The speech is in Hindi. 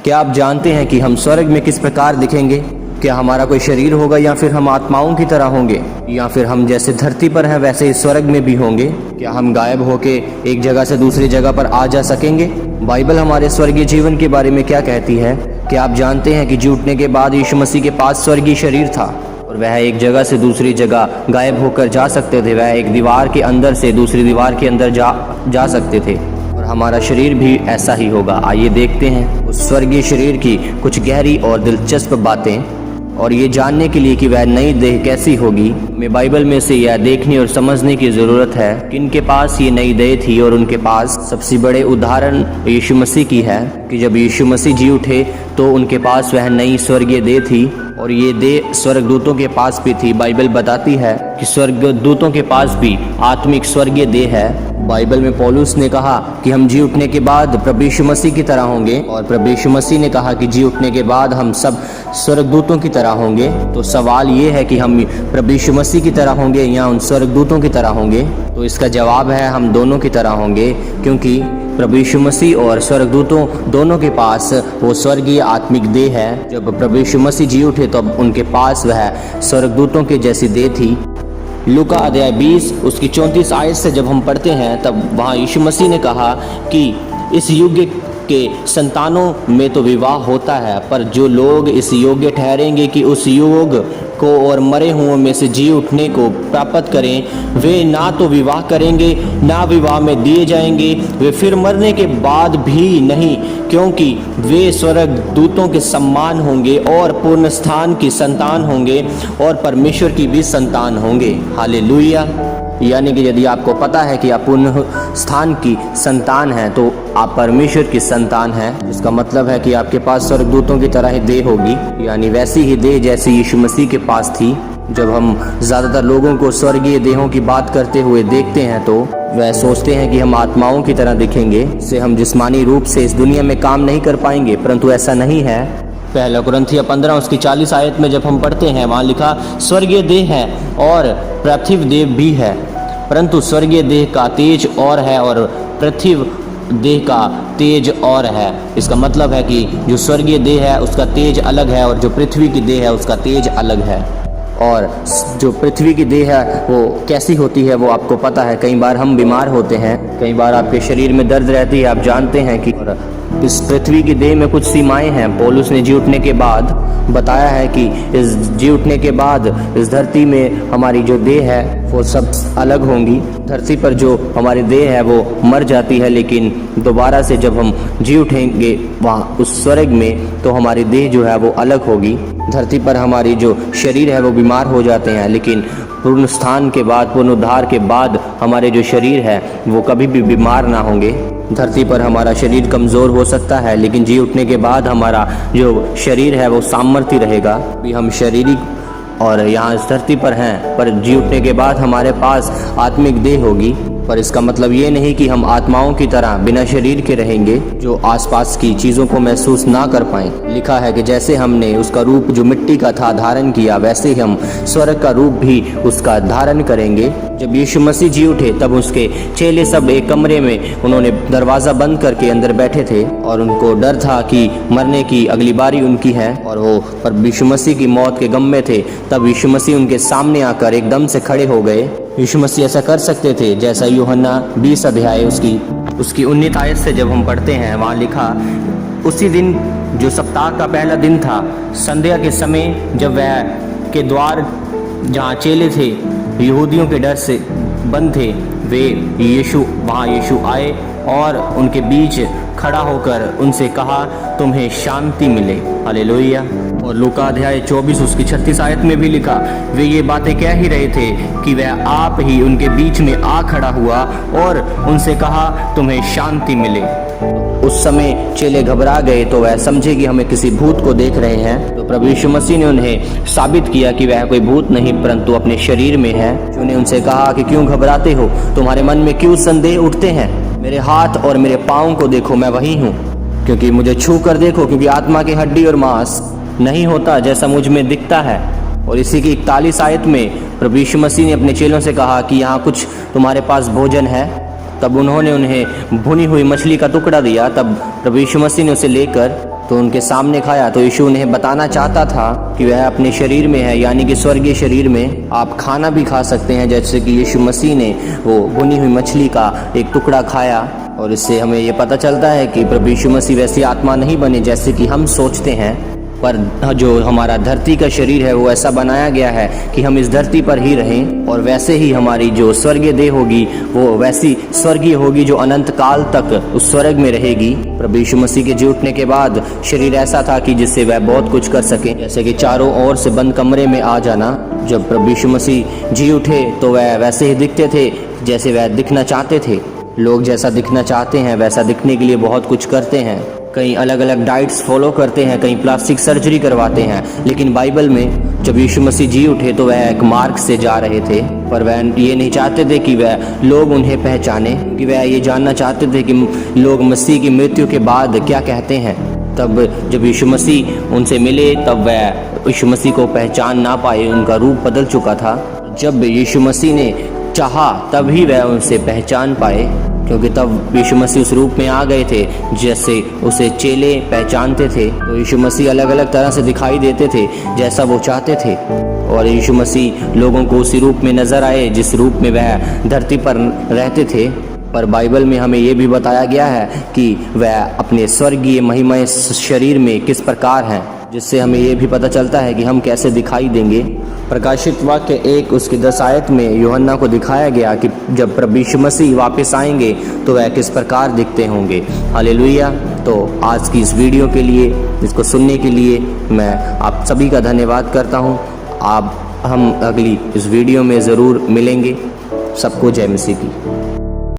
क्या आप जानते हैं कि हम स्वर्ग में किस प्रकार दिखेंगे? क्या हमारा कोई शरीर होगा या फिर हम आत्माओं की तरह होंगे, या फिर हम जैसे धरती पर हैं वैसे ही स्वर्ग में भी होंगे? क्या हम गायब होके एक जगह से दूसरी जगह पर आ जा सकेंगे? बाइबल हमारे स्वर्गीय जीवन के बारे में क्या कहती है? क्या आप जानते हैं कि जी उठने के बाद यीशु मसीह के पास स्वर्गीय शरीर था और वह एक जगह से दूसरी जगह गायब होकर जा सकते थे। वह एक दीवार के अंदर से दूसरी दीवार के अंदर जा सकते थे और हमारा शरीर भी ऐसा ही होगा। आइए देखते हैं उस स्वर्गीय शरीर की कुछ गहरी और दिलचस्प बातें, और ये जानने के लिए कि वह नई देह कैसी होगी हमें बाइबल में से यह देखने और समझने की ज़रूरत है कि इनके पास ये नई देह थी। और उनके पास सबसे बड़े उदाहरण यीशु मसीह की है कि जब यीशु मसीह जी उठे तो उनके पास वह नई स्वर्गीय देह थी और ये देह स्वर्गदूतों के पास भी थी। बाइबल बताती है कि स्वर्गदूतों के पास भी आत्मिक स्वर्गीय देह है। बाइबल में पौलुस ने कहा कि हम जी उठने के बाद प्रभु यीशु मसीह की तरह होंगे, और प्रभु यीशु मसीह ने कहा कि जी उठने के बाद हम सब स्वर्गदूतों की तरह होंगे। तो सवाल ये है कि हम प्रभु यीशु मसीह की तरह होंगे या उन स्वर्गदूतों की तरह होंगे? तो इसका जवाब है हम दोनों की तरह होंगे, क्योंकि प्रभु यीशु मसीह और स्वर्गदूतों दोनों के पास वो स्वर्गीय आत्मिक देह है। जब प्रभु यीशु मसीह जी उठे तो अब उनके पास वह स्वर्गदूतों के जैसी देह थी। लूका अध्याय 20 उसकी 34 आयत से जब हम पढ़ते हैं तब वहाँ यीशु मसीह ने कहा कि इस युग के संतानों में तो विवाह होता है, पर जो लोग इस योग्य ठहरेंगे कि उस युग को और मरे हुओं में से जी उठने को प्राप्त करें, वे ना तो विवाह करेंगे ना विवाह में दिए जाएंगे, वे फिर मरने के बाद भी नहीं, क्योंकि वे स्वर्ग दूतों के सम्मान होंगे और पूर्ण स्थान की संतान होंगे और परमेश्वर की भी संतान होंगे। हालेलुया। यानी कि यदि आपको पता है कि आप पूर्ण स्थान की संतान हैं तो आप परमेश्वर की संतान हैं। इसका मतलब है कि आपके पास स्वर्गदूतों की तरह ही देह होगी, यानी वैसी ही देह जैसी यीशु मसीह के पास थी। जब हम ज़्यादातर लोगों को स्वर्गीय देहों की बात करते हुए देखते हैं तो वह सोचते हैं कि हम आत्माओं की तरह दिखेंगे, से हम जिस्मानी रूप से इस दुनिया में काम नहीं कर पाएंगे, परंतु ऐसा नहीं है। पहला कुरिन्थियों 15 उसकी 40 आयत में जब हम पढ़ते हैं वहाँ लिखा स्वर्गीय देह है और पार्थिव देह भी है, परंतु स्वर्गीय देह का तेज और है और पार्थिव देह का तेज और है। इसका मतलब है कि जो स्वर्गीय देह है उसका तेज अलग है और जो पृथ्वी की देह है उसका तेज अलग है। और जो पृथ्वी की देह है वो कैसी होती है वो आपको पता है। कई बार हम बीमार होते हैं, कई बार आपके शरीर में दर्द रहती है, आप जानते हैं कि इस पृथ्वी की देह में कुछ सीमाएं हैं। पौलुस ने जी उठने के बाद बताया है कि इस जी उठने के बाद इस धरती में हमारी जो देह है वो सब अलग होंगी। धरती पर जो हमारी देह है वो मर जाती है, लेकिन दोबारा से जब हम जी उठेंगे वहाँ उस स्वर्ग में तो हमारी देह जो है वो अलग होगी। धरती पर हमारी जो शरीर है वो बीमार हो जाते हैं, लेकिन पूर्ण स्थान के बाद, पूर्ण उद्धार के बाद हमारे जो शरीर है वो कभी भी बीमार ना होंगे। धरती पर हमारा शरीर कमज़ोर हो सकता है, लेकिन जी उठने के बाद हमारा जो शरीर है वो सामर्थ्य रहेगा। भी हम शारीरिक और यहाँ इस धरती पर हैं, पर जी उठने के बाद हमारे पास आत्मिक देह होगी। पर इसका मतलब ये नहीं कि हम आत्माओं की तरह बिना शरीर के रहेंगे जो आसपास की चीज़ों को महसूस ना कर पाएं। लिखा है कि जैसे हमने उसका रूप जो मिट्टी का था धारण किया, वैसे ही हम स्वर्ग का रूप भी उसका धारण करेंगे। जब यीशु मसीह जी उठे तब उसके चेले सब एक कमरे में उन्होंने दरवाज़ा बंद करके अंदर बैठे थे और उनको डर था कि मरने की अगली बारी उनकी है, और वो पर यीशु मसीह की मौत के गम में थे। तब यीशु मसीह उनके सामने आकर एकदम से खड़े हो गए। यीशु मसीह ऐसा कर सकते थे जैसा यूहन्ना 20 अध्याय उसकी 19 आयत से जब हम पढ़ते हैं वहाँ लिखा उसी दिन जो सप्ताह का पहला दिन था, संध्या के समय, जब वह के द्वार जहाँ चेले थे यहूदियों के डर से बंद थे, वे वहाँ यीशु आए और उनके बीच खड़ा होकर उनसे कहा तुम्हें शांति मिले। हालेलुया। और लूका अध्याय 24 उसकी 36 आयत में भी लिखा वे ये बातें कह ही रहे थे कि वह आप ही उनके बीच में आ खड़ा हुआ और उनसे कहा तुम्हें शांति मिले। उस समय चेले घबरा गए तो वह समझे कि हमें किसी भूत को देख रहे हैं। तो प्रभु यीशु मसीह ने उन्हें साबित किया कि वह कोई भूत नहीं परंतु अपने शरीर में है। उन्होंने उनसे कहा कि क्यों घबराते हो, तुम्हारे मन में क्यों संदेह उठते हैं? मेरे हाथ और मेरे पाँव को देखो, मैं वही हूँ, क्योंकि मुझे छू कर देखो, क्योंकि आत्मा की हड्डी और मांस नहीं होता जैसा मुझ में दिखता है। और इसी की 41 आयत में प्रभु यीशु मसीह ने अपने चेलों से कहा कि यहाँ कुछ तुम्हारे पास भोजन है। तब उन्होंने उन्हें भुनी हुई मछली का टुकड़ा दिया। तब प्रभु यीशु मसीह ने उसे लेकर तो उनके सामने खाया। तो यीशु उन्हें बताना चाहता था कि वह अपने शरीर में है, यानी कि स्वर्गीय शरीर में आप खाना भी खा सकते हैं, जैसे कि यीशु मसीह ने वो भुनी हुई मछली का एक टुकड़ा खाया। और इससे हमें ये पता चलता है कि प्रभु यीशु मसीह वैसी आत्मा नहीं बने जैसे कि हम सोचते हैं, पर जो हमारा धरती का शरीर है वो ऐसा बनाया गया है कि हम इस धरती पर ही रहें, और वैसे ही हमारी जो स्वर्गीय देह होगी वो वैसी स्वर्गीय होगी जो अनंत काल तक उस स्वर्ग में रहेगी। प्रभु यीशु मसीह के जी उठने के बाद शरीर ऐसा था कि जिससे वह बहुत कुछ कर सके, जैसे कि चारों ओर से बंद कमरे में आ जाना। जब प्रभु यीशु मसीह जी उठे तो वह वैसे ही दिखते थे जैसे वह दिखना चाहते थे। लोग जैसा दिखना चाहते हैं वैसा दिखने के लिए बहुत कुछ करते हैं, कई अलग अलग डाइट्स फॉलो करते हैं, कई प्लास्टिक सर्जरी करवाते हैं। लेकिन बाइबल में जब यीशु मसीह जी उठे तो वह एक मार्ग से जा रहे थे, पर वह ये नहीं चाहते थे कि वह लोग उन्हें पहचाने, कि वह ये जानना चाहते थे कि लोग मसीह की मृत्यु के बाद क्या कहते हैं। तब जब यीशु मसीह उनसे मिले तब वह यीशु मसीह को पहचान ना पाए, उनका रूप बदल चुका था। जब यीशु मसीह ने चाहा तभी वह उनसे पहचान पाए, क्योंकि तब यीशु मसीह उस रूप में आ गए थे जैसे उसे चेले पहचानते थे। तो यीशु मसीह अलग अलग तरह से दिखाई देते थे जैसा वो चाहते थे, और यीशु मसीह लोगों को उसी रूप में नजर आए जिस रूप में वह धरती पर रहते थे। पर बाइबल में हमें ये भी बताया गया है कि वह अपने स्वर्गीय महिमय शरीर में किस प्रकार हैं, जिससे हमें ये भी पता चलता है कि हम कैसे दिखाई देंगे। प्रकाशित वाक्य 1 उसकी 10 आयत में यूहन्ना को दिखाया गया कि जब प्रभु यीशु मसीह वापस आएंगे तो वह किस प्रकार दिखते होंगे। हालेलुया। तो आज की इस वीडियो के लिए, इसको सुनने के लिए मैं आप सभी का धन्यवाद करता हूँ। हम अगली इस वीडियो में ज़रूर मिलेंगे। सबको जय मसीह की।